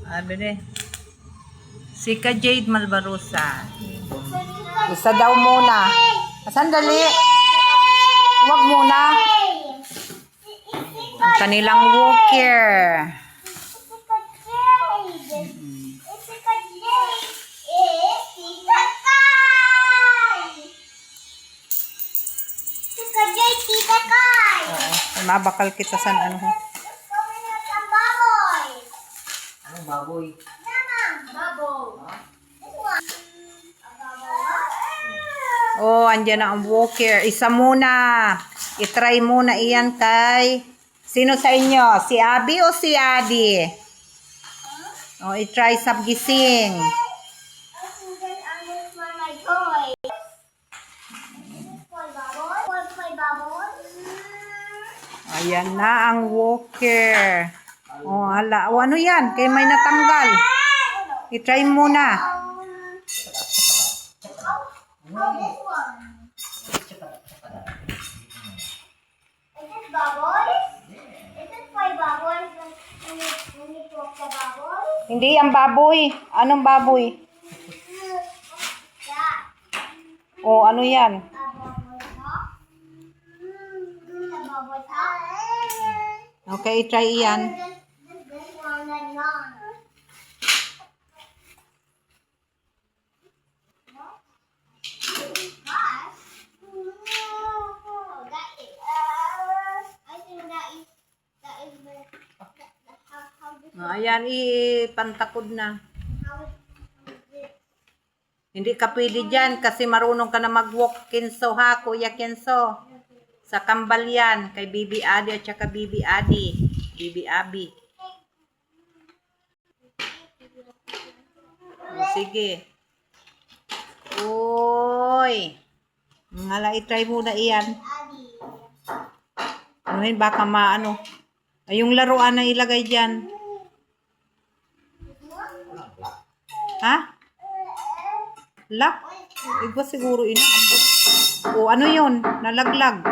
Sabi ni. Si Ka Jade Malbarosa. Isa daw muna. Sandali. Huwag muna. Ang kanilang walker. Mabakal kita sa ano. Anong baboy? Oh, andyan na ang walker. Isa muna. I-try muna iyan kay... Sino sa inyo? Si Abby o si Adi? Oh, i-try sa gising. Ayan na ang walker. Oh, hala. O, ano yan? Kaya may natanggal. I-try muna. Hindi ang baboy. Anong baboy? O, ano yan? Okay, try yan. Ayan, ipantakod na. Hindi ka pwede dyan kasi marunong ka na mag-walk, Kenzo ha, Kuya Kenzo. Sa kambal yan, kay Bibi Adi at saka Bibi Adi. Bibi Abi. O, sige. Uy. Ngala, i-try muna iyan. Ano yun, baka maano. Ay, yung laruan na ilagay dyan. Ha? Lock? Iba siguro inaambot. O, ano yun? Nalaglag.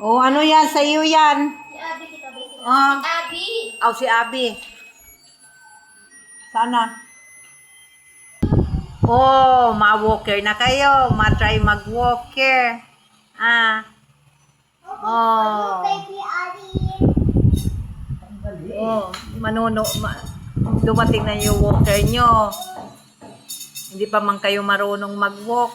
O, ano yan? Sa iyo yan. Si Abby kita ba? Si Abby. Oh, si Abby. Sana. Oh, ma-walker na kayo. Ma-try mag-walker. Ah. Oh. Oh, dumating na yung walker nyo. Hindi pa man kayo marunong mag-walk.